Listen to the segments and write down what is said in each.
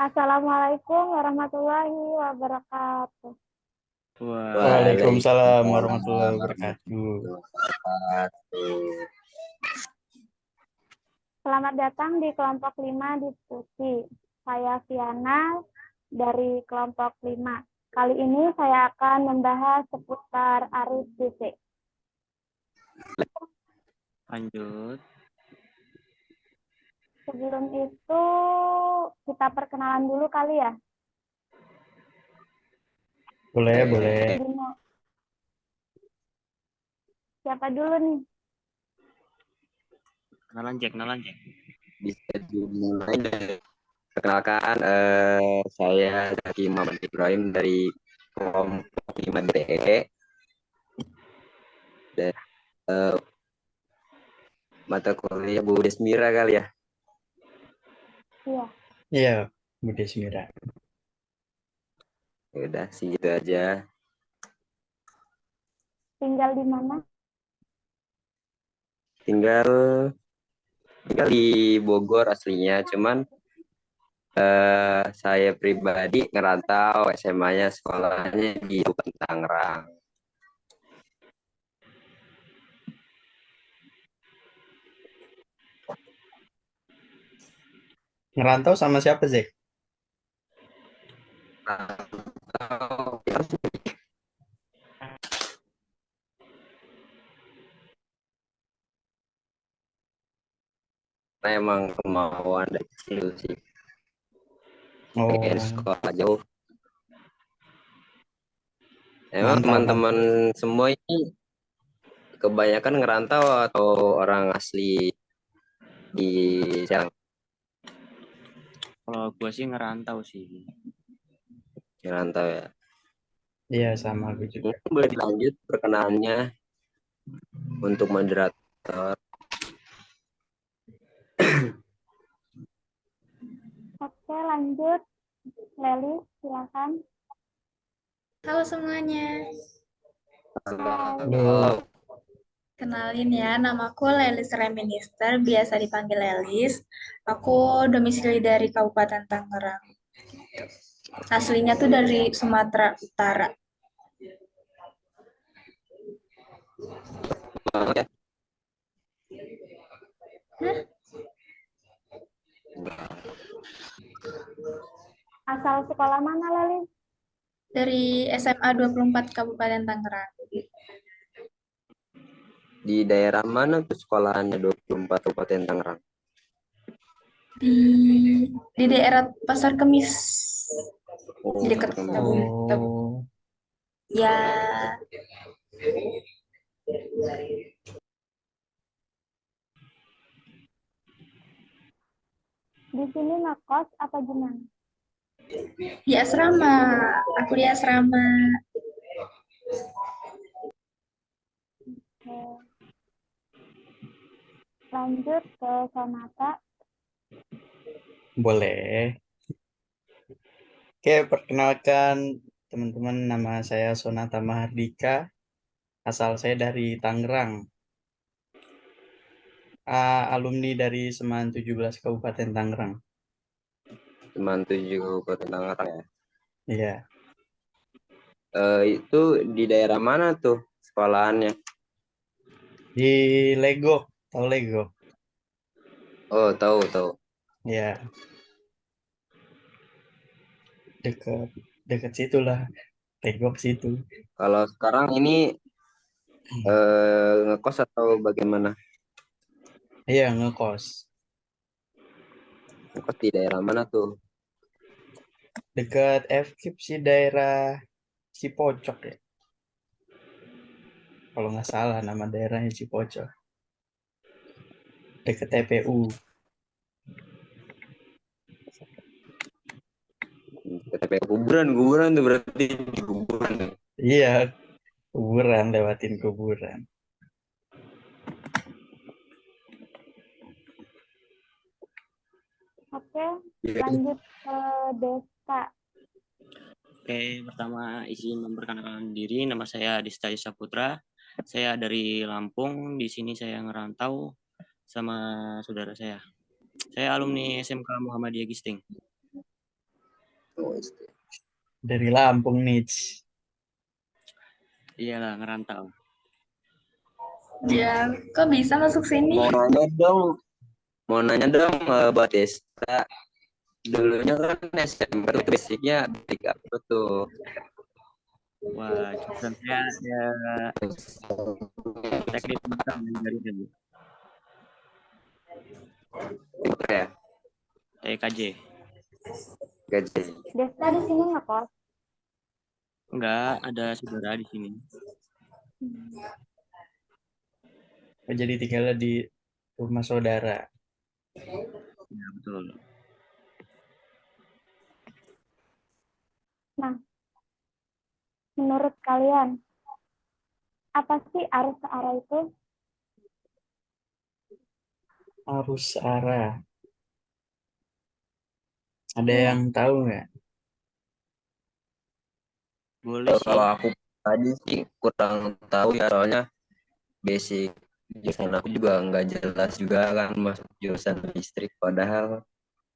Assalamualaikum warahmatullahi wabarakatuh. Waalaikumsalam warahmatullahi Waalaikumsalam wabarakatuh. warahmatullahi wabarakatuh. Selamat datang di kelompok 5 diskusi. Saya Viana dari kelompok 5. Kali ini saya akan membahas seputar arus listrik. Lanjut. Sebelum itu kita perkenalan dulu kali ya. Boleh. Siapa dulu nih? Kenalan Jack. Bisa dimulai dari perkenalkan, saya Zaki Muhammad Ibrahim dari kelompok 5D dan mata kuliah Bu Desmira kali ya. Iya. Iya, Bu Desmira. Udah sih gitu aja. Tinggal di mana? Tinggal di Bogor aslinya, cuman saya pribadi ngerantau, SMA-nya sekolahnya di Tangerang. Ngerantau sama siapa, Zek? Emang kemauan dari kecil sih, pengen Oh, sekolah jauh. Emang mantap. teman-teman semua ini kebanyakan ngerantau atau orang asli di Serang? Kalau gue sih ngerantau sih. Ngerantau ya. Iya, sama gue juga. Mungkin boleh dilanjut perkenalannya untuk moderator. Oke, lanjut. Leli, silakan. Halo semuanya, Halo. kenalin ya, namaku Lelis Reminister, biasa dipanggil Lelis. Aku domisili dari Kabupaten Tangerang. Aslinya tuh dari Sumatera Utara. Hah? Asal sekolah mana, Leli? Dari SMA 24 Kabupaten Tangerang. Di daerah mana tuh sekolahannya 24 Kabupaten Tangerang? Di daerah Pasar Kemis. Di dekat Tabung. Oh, Ya, Di sini ngekos apa gimana? di asrama. Aku di asrama. Oke. Lanjut ke Sonata. boleh. Oke, perkenalkan teman-teman, nama saya Sonata Mahardika. Asal saya dari Tangerang. Alumni dari Seman 17 Kabupaten Tangerang. Teman 7 Kabupaten Tangerang ya. Iya, Itu di daerah mana tuh sekolahannya? di Lego. Tahu Lego? Oh, tahu. Ya, dekat situlah. Tegok situ. Kalau sekarang ini ngekos atau bagaimana? Iya, ngekos. Ngekos di daerah mana tuh? Dekat FKIP sih, daerah Cipocok ya. Kalau nggak salah nama daerahnya Cipocok. Dekat TPU. KTP kuburan tuh berarti di kuburan. Iya, kuburan, lewatin kuburan. Oke, lanjut ke Desta. Oke, pertama izin memperkenalkan diri. Nama saya Dista Saputra. Saya dari Lampung. Di sini saya ngerantau sama saudara saya. Saya alumni SMK Muhammadiyah Gisting. Oh, SD. Dari Lampung nih. Iyalah, ngerantau. Ya, kok bisa masuk sini? Mau nanya dong buat Desta. Dulunya kan SMP tuh basicnya basic apa tuh? Wah, jurusan saya ya teknik komputer dan jaringan, Apa ya? TKJ. Gaji. Desta di sini ngekos. Enggak, ada saudara di sini. Oh, jadi tinggalnya di rumah saudara. Ya, betul. Nah, menurut kalian, apa sih arus searah itu? Arus arah. Ada Iya. yang tahu nggak? Boleh sih. Kalau aku tadi sih kurang tahu ya, soalnya basic jurusan aku juga nggak jelas juga kan masuk jurusan listrik, padahal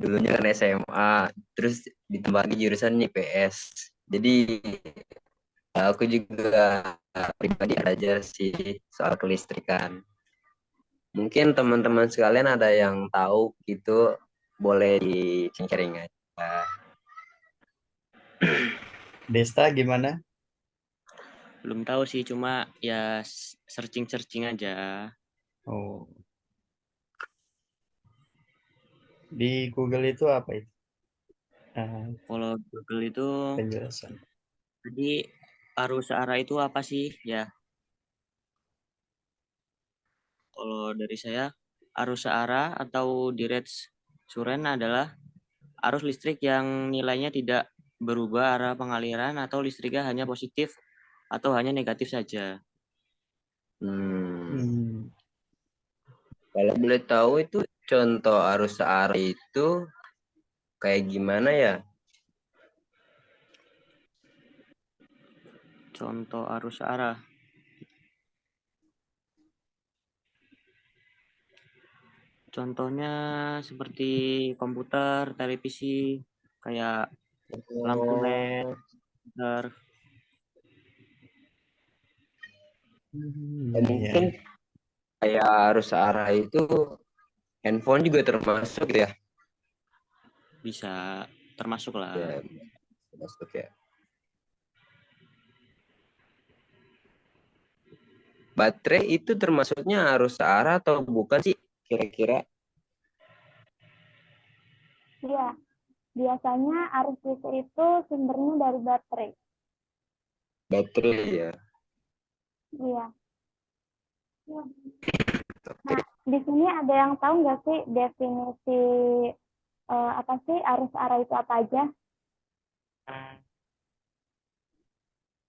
dulunya kan SMA, terus ditambah lagi jurusan IPS. Jadi aku juga pribadi ada aja sih soal kelistrikan. Mungkin teman-teman sekalian ada yang tahu gitu, boleh di-sharing aja. Desta gimana? Belum tahu sih, cuma ya searching-searching aja. Oh. Di Google itu apa itu? Kalau Google itu Penjelasan. tadi arus searah itu apa sih? Ya, kalau dari saya arus searah atau direct current adalah arus listrik yang nilainya tidak berubah arah pengaliran atau listriknya hanya positif atau hanya negatif saja. Kalau boleh tahu itu contoh arus searah itu kayak gimana ya? Contoh arus searah. Contohnya seperti komputer, televisi, kayak lampu LED, komputer. Mungkin kayak arus searah itu handphone juga termasuk ya? Bisa termasuk lah. Ya, termasuk ya. Baterai itu termasuknya arus searah atau bukan sih kira-kira? Iya, biasanya arus listrik itu sumbernya dari baterai. Baterai ya. Iya. Nah, di sini ada yang tahu nggak sih definisi apa sih arus arah itu apa aja?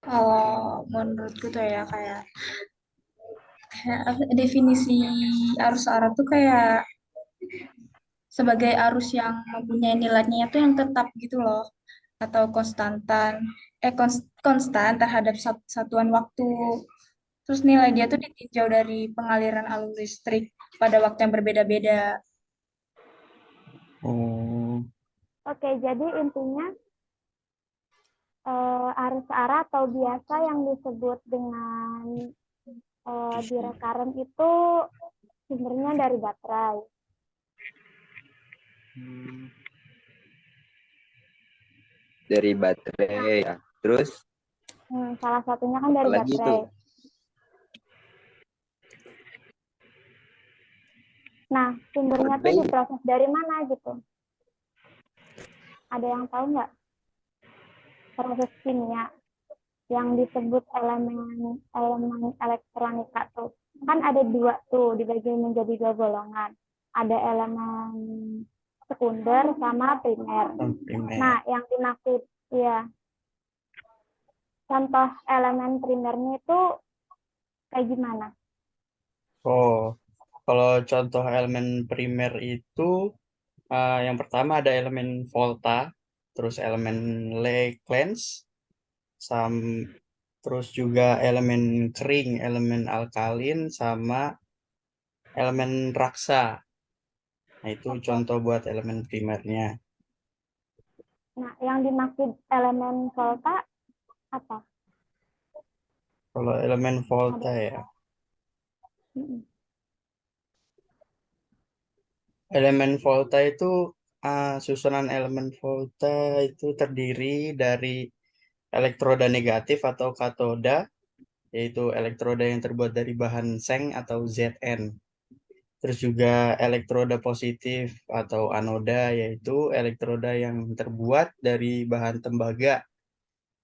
Kalau menurutku tuh ya kayak definisi arus arah tuh kayak sebagai arus yang mempunyai nilainya itu yang tetap gitu loh, atau konstan terhadap satuan waktu. Terus nilai dia tuh ditinjau dari pengaliran alur listrik pada waktu yang berbeda-beda. Oke, jadi intinya arus arah atau biasa yang disebut dengan direct current itu sumbernya dari baterai. Dari baterai ya. Terus Salah satunya kan dari apalagi baterai. itu? Nah, sumbernya tuh diproses dari mana gitu? Ada yang tahu nggak? Proses kimia yang disebut elemen elektronika tuh. Kan ada dua tuh, dibagi menjadi dua golongan. Ada elemen sekunder sama primer. Nah, yang dimaksud ya contoh elemen primernya itu kayak gimana? Oh, kalau contoh elemen primer itu yang pertama ada elemen volta, terus elemen Lagrange, terus juga elemen kering, elemen alkalin, sama elemen raksa. Nah, itu contoh buat elemen primernya. Nah, yang dimaksud elemen volta apa? Kalau elemen volta Ada. ya, Mm-mm. elemen volta itu susunan elemen volta itu terdiri dari elektroda negatif atau katoda, yaitu elektroda yang terbuat dari bahan seng atau Zn. Terus juga elektroda positif atau anoda, yaitu elektroda yang terbuat dari bahan tembaga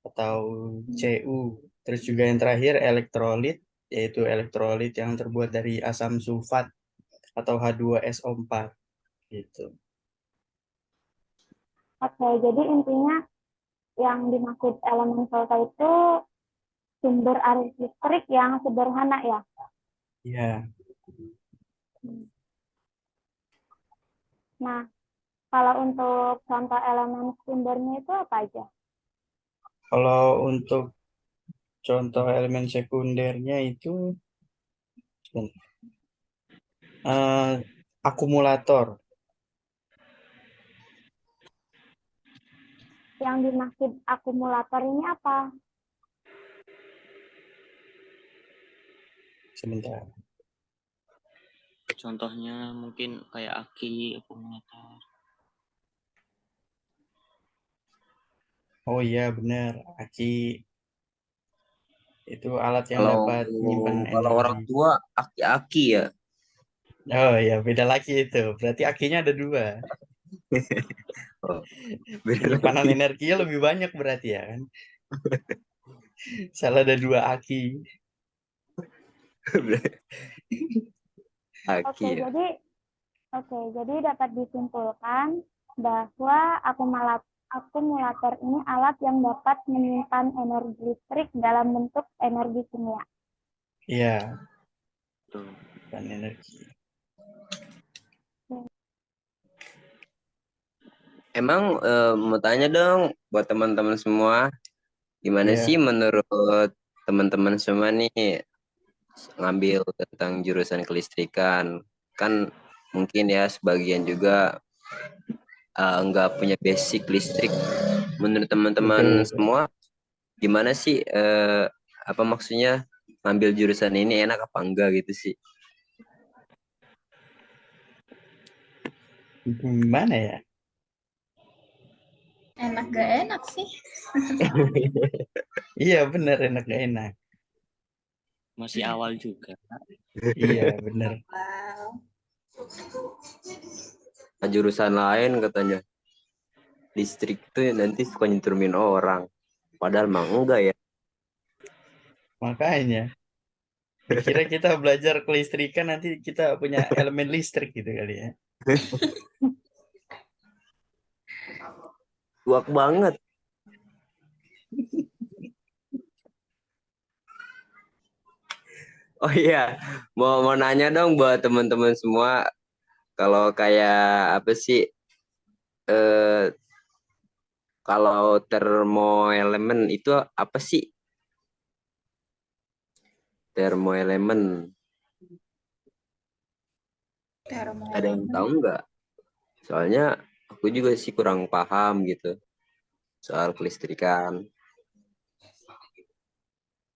atau Cu. Terus juga yang terakhir elektrolit, yaitu elektrolit yang terbuat dari asam sulfat atau H2SO4 gitu. Oke, jadi intinya yang dimaksud elemen volta itu sumber arus listrik yang sederhana ya. Ya, Nah, kalau untuk contoh elemen sumbernya itu apa aja? kalau untuk contoh elemen sekundernya itu eh, akumulator. Yang dimaksud akumulator ini apa? Sebentar. Contohnya mungkin kayak aki, akumulator. Oh iya benar, aki itu alat yang Kalau dapat menyimpan kalau energi. orang tua aki-aki ya. Oh iya, beda lagi itu. Berarti akinya ada dua. Oh, beda Penyimpanan lagi. energinya lebih banyak berarti ya kan? Salah ada dua aki. Oke, Aki ya. jadi dapat disimpulkan bahwa akumulator ini alat yang dapat menyimpan energi listrik dalam bentuk energi kimia. Iya, Tuh. dan energi. Emang mau tanya dong buat teman-teman semua, gimana sih Iya, menurut teman-teman semua nih ngambil tentang jurusan kelistrikan? Kan mungkin ya sebagian juga nggak punya basic listrik. Menurut teman-teman betul, betul. semua, gimana sih apa maksudnya ngambil jurusan ini enak apa enggak gitu sih? Gimana ya? Enak gak enak sih. Iya benar, enak gak enak. Masih awal juga. Iya benar. Wow. Jurusan lain katanya listrik tuh nanti suka nyetrumin orang. Padahal mah enggak ya. Makanya dikira kita belajar kelistrikan nanti kita punya elemen listrik gitu kali ya. Tuak banget. Oh iya, mau nanya dong buat teman-teman semua, kalau kayak apa sih eh kalau termoelemen itu apa sih? Termoelemen. Ada yang tahu nggak? Soalnya aku juga sih kurang paham gitu soal kelistrikan.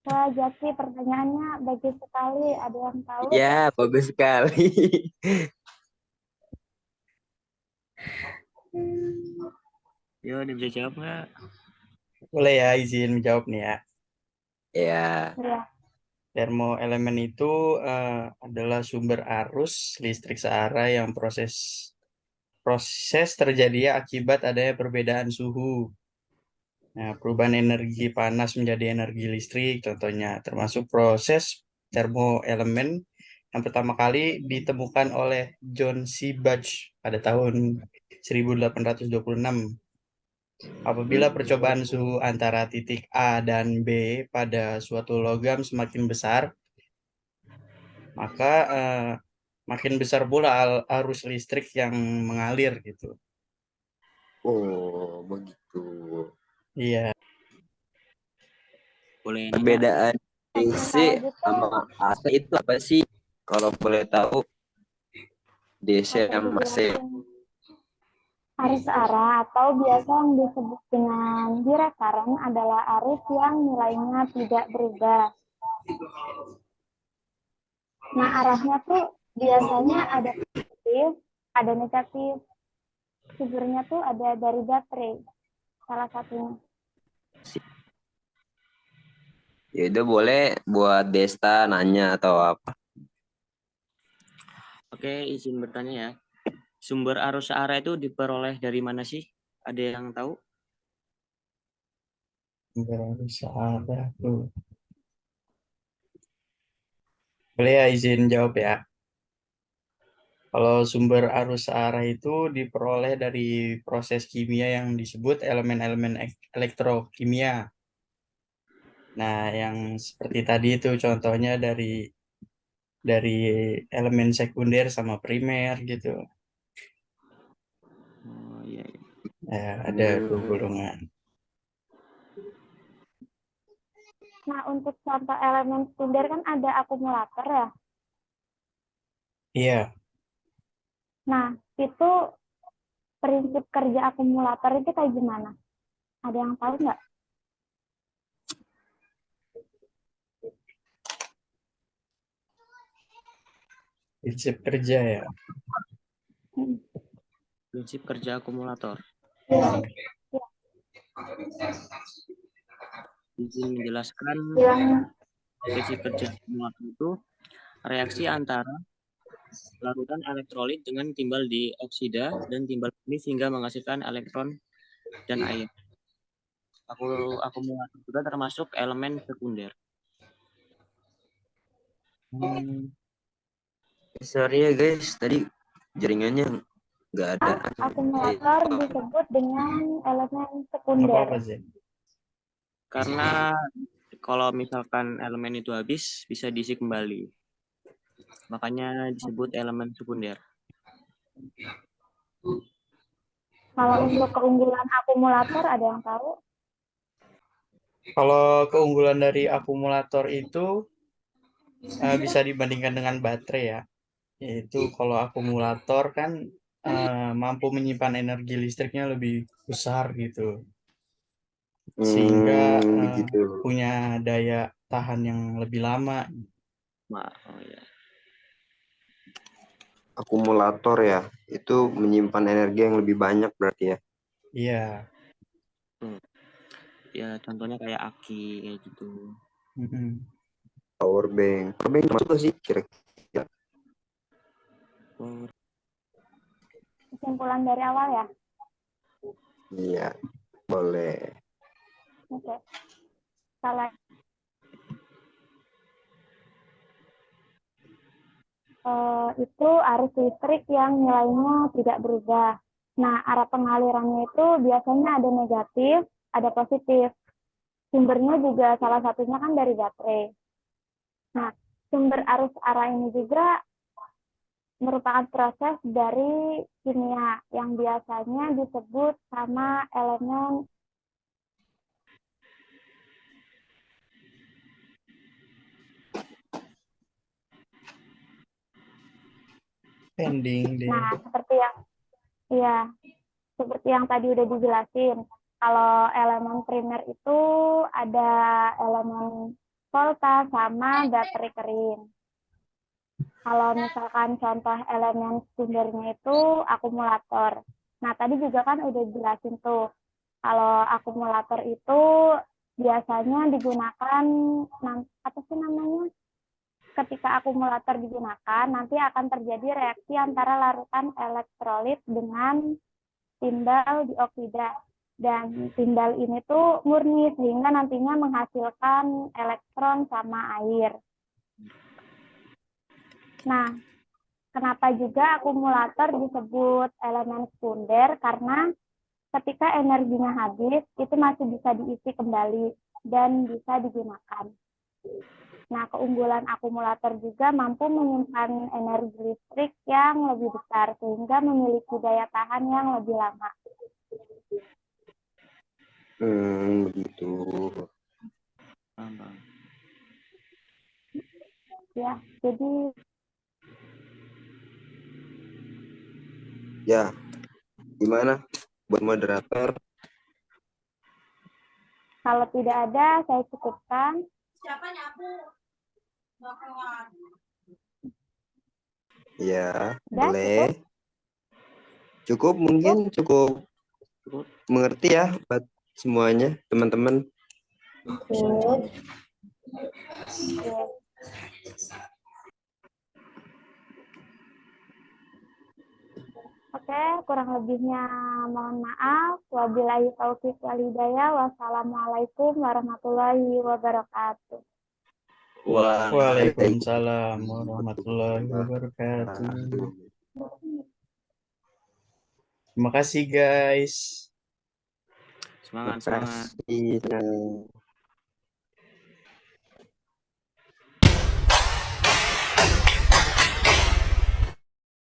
Wah, Jaki, pertanyaannya bagus sekali. Ada yang tahu? Ya, bagus sekali. Yo, dia bisa jawab nggak? Boleh ya izin menjawab nih ya. Ya, Ya. Termoelemen itu adalah sumber arus listrik searah yang proses terjadi akibat adanya perbedaan suhu. Nah, perubahan energi panas menjadi energi listrik contohnya termasuk proses termoelemen yang pertama kali ditemukan oleh John C. Babbage pada tahun 1826. Apabila percobaan suhu antara titik A dan B pada suatu logam semakin besar, maka makin besar pula arus listrik yang mengalir gitu. oh begitu. Iya, Boleh nanya? Perbedaan Oke, DC kalau gitu, sama AC itu apa sih? Kalau boleh tahu DC oke, sama AC. dijelasin. Arus searah atau biasa yang disebut dengan direct current adalah arus yang nilainya tidak berubah. Nah, arahnya tuh biasanya ada positif, ada negatif. Sumbernya tuh ada dari baterai, salah satunya. Ya udah boleh buat Desta nanya atau apa. Oke, izin bertanya ya. Sumber arus searah itu diperoleh dari mana sih? Ada yang tahu? Sumber arus searah tuh. Boleh ya izin jawab ya. Kalau sumber arus searah itu diperoleh dari proses kimia yang disebut elemen-elemen elektrokimia. Nah, yang seperti tadi itu contohnya dari elemen sekunder sama primer gitu. Oh iya, iya. Ya, ada tuh golongan. Nah, untuk contoh elemen sekunder kan ada akumulator ya. Iya, Nah, itu prinsip kerja akumulator itu kayak gimana? Ada yang tahu nggak? prinsip kerja ya. Hmm. Prinsip kerja akumulator. Iya. Izin menjelaskan Yang prinsip kerja akumulator itu reaksi antara larutan elektrolit dengan timbal dioksida dan timbal ini sehingga menghasilkan elektron dan air. Akumulator juga termasuk elemen sekunder. Sorry ya guys, tadi jaringannya nggak ada. akumulator disebut dengan elemen Nggak sekunder. apa-apa sih. Karena kalau misalkan elemen itu habis, bisa diisi kembali. Makanya disebut elemen sekunder. Kalau untuk keunggulan akumulator ada yang tahu? Kalau keunggulan dari akumulator itu bisa dibandingkan dengan baterai ya. Yaitu kalau akumulator kan mampu menyimpan energi listriknya lebih besar gitu. Sehingga Begitu. punya daya tahan yang lebih lama. Oh ya. Akumulator ya, itu menyimpan energi yang lebih banyak berarti ya. Iya. Ya contohnya kayak aki kayak gitu. Mm-mm. Power bank masuk gak sih kira-kira? Oh, Kesimpulan dari awal ya? Iya, boleh. Oke. Kalau itu arus listrik yang nilainya tidak berubah. Nah, arah pengalirannya itu biasanya ada negatif, ada positif. Sumbernya juga salah satunya kan dari baterai. Nah, sumber arus arah ini juga merupakan proses dari kimia yang biasanya disebut sama elemen Pending deh. Nah, seperti yang tadi udah dijelasin. Kalau elemen primer itu ada elemen volta sama baterai kering. Kalau misalkan contoh elemen sekundernya itu akumulator. Nah, tadi juga kan udah jelasin tuh. Kalau akumulator itu biasanya digunakan, apa sih namanya? Ketika akumulator digunakan, nanti akan terjadi reaksi antara larutan elektrolit dengan timbal dioksida. Dan timbal ini tuh murni, sehingga nantinya menghasilkan elektron sama air. Nah, kenapa juga akumulator disebut elemen sekunder? Karena ketika energinya habis, itu masih bisa diisi kembali dan bisa digunakan. Nah, keunggulan akumulator juga mampu menyimpan energi listrik yang lebih besar, sehingga memiliki daya tahan yang lebih lama. Begitu. Ya, jadi Ya, Gimana buat moderator? Kalau tidak ada, saya cukupkan. Ya, Udah, boleh. Cukup mungkin cukup mengerti ya buat semuanya, teman-teman. Cukup. Oke. Oke, kurang lebihnya mohon maaf. Wabillahi taufiq wal hidayah. Wassalamualaikum warahmatullahi wabarakatuh. Waalaikumsalam warahmatullahi wabarakatuh. Terima kasih guys. Semangat, Terima semangat. kasih.